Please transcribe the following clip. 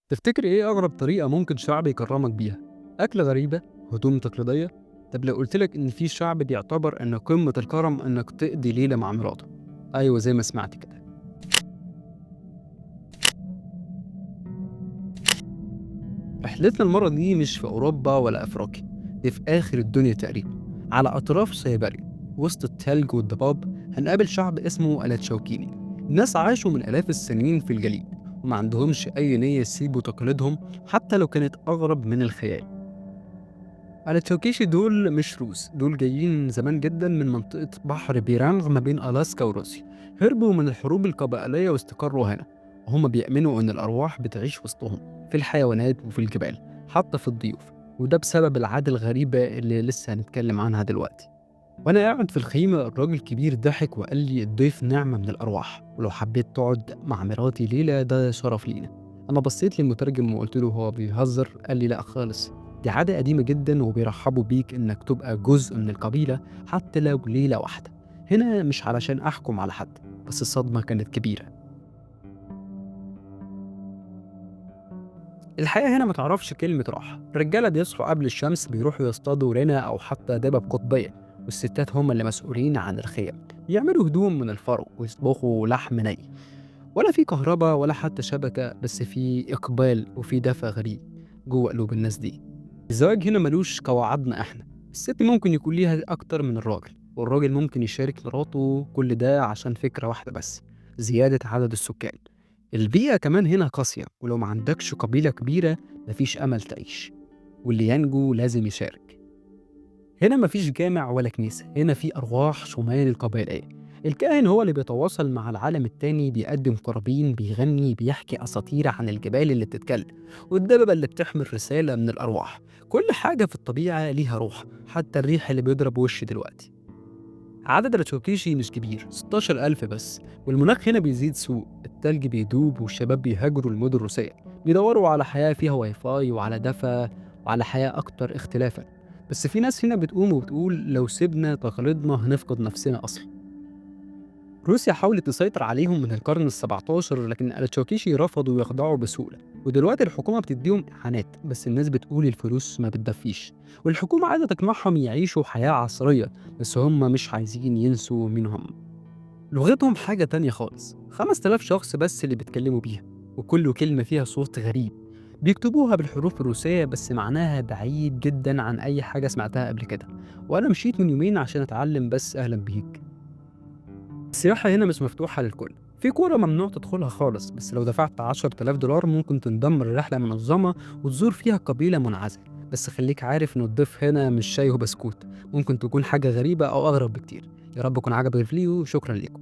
تفتكر إيه أغرب طريقة ممكن شعب يكرمك بيها؟ أكلة غريبة؟ هدوم تقليدية؟ طب لو قلتلك إن في شعب بيعتبر إن قمة الكرم إنك تقضي ليلة مع مراته. أيوة زي ما سمعت كده. رحلتنا المرة دي مش في أوروبا ولا أفريقيا، دي في آخر الدنيا تقريبا، على أطراف سيبيريا، وسط التلج والضباب. هنقابل شعب اسمه الاتشاوكيني. الناس عاشوا من آلاف السنين في الجليد، وما عندهمش أي نية يسيبوا تقاليدهم حتى لو كانت أغرب من الخيال. التشوكيشي دول مش روس، دول جايين زمان جدا من منطقة بحر بيرانغ ما بين ألاسكا وروسيا. هربوا من الحروب القبائلية واستقروا هنا، وهم بيؤمنوا إن الأرواح بتعيش وسطهم في الحيوانات وفي الجبال، حتى في الضيوف. وده بسبب العادة الغريبة اللي لسه هنتكلم عنها دلوقتي. وأنا قاعد في الخيمة الراجل الكبير ضحك وقال لي الضيف نعمة من الأرواح، ولو حبيت تقعد مع مراتي ليلة ده شرف لينا. أنا بصيت للمترجم وقلت له هو بيهزر؟ قال لي لأ خالص، دي عادة قديمة جدا وبيرحبوا بيك إنك تبقى جزء من القبيلة حتى لو ليلة واحدة. هنا مش علشان أحكم على حد، بس الصدمة كانت كبيرة. الحقيقة هنا ما تعرفش كلمة راحة. الرجالة بيصحوا قبل الشمس، بيروحوا يصطادوا رنا أو حتى دبب قطبية، والستات هم اللي مسؤولين عن الخيم، يعملوا هدوم من الفرو ويطبخوا لحم ني. ولا في كهرباء ولا حتى شبكة، بس في إقبال وفي دفء غريب جوه قلوب الناس دي. الزواج هنا ملوش قواعدنا احنا. الست ممكن يكون ليها أكتر من الراجل، والراجل ممكن يشارك مراته، كل ده عشان فكرة واحدة بس: زيادة عدد السكان. البيئة كمان هنا قاسية، ولو ما عندكش قبيلة كبيرة مفيش أمل تعيش، واللي ينجو لازم يشارك. هنا مفيش جامع ولا كنيسة، هنا في أرواح شمال القبائل. الكاهن هو اللي بيتواصل مع العالم التاني، بيقدم قرابين، بيغني، بيحكي أساطير عن الجبال اللي بتتكلم، والدببة اللي بتحمل رسالة من الأرواح. كل حاجة في الطبيعة ليها روح، حتى الريح اللي بيضرب وش دلوقتي. عدد الراتشوكيشي مش كبير، 16,000 بس. والمناخ هنا بيزيد سوء، التلج بيدوب والشباب بيهاجروا المدن الروسية، بيدوروا على حياة فيها واي فاي وعلى دفا وعلى حياة أكتر اختلافا. بس في ناس هنا بتقوم وبتقول لو سيبنا تقاليدنا هنفقد نفسنا أصلا. روسيا حاولت تسيطر عليهم من القرن ال17، لكن التشوكيشي رفضوا يخضعوا بسهولة. ودلوقتي الحكومة بتديهم إعانات، بس الناس بتقول الفلوس ما بتدفيش، والحكومة عايزة تقنعهم يعيشوا حياة عصرية، بس هم مش عايزين ينسوا مين هم. لغتهم حاجة تانية خالص، 5000 شخص بس اللي بيتكلموا بيها، وكل كلمة فيها صوت غريب. بيكتبوها بالحروف الروسية بس معناها بعيد جدا عن أي حاجة سمعتها قبل كده. وأنا مشيت من يومين عشان أتعلم بس. أهلا بيك. السياحة هنا مش مفتوحة للكل، في قرى ممنوع تدخلها خالص، بس لو دفعت 10,000 دولار ممكن تنضم لرحلة منظمة وتزور فيها قبيلة منعزلة. بس خليك عارف إن الضيف هنا مش شاي وبسكوت، ممكن تكون حاجة غريبة أو أغرب بكتير. يا رب يكون عجبك الفيديو، شكرا لكم.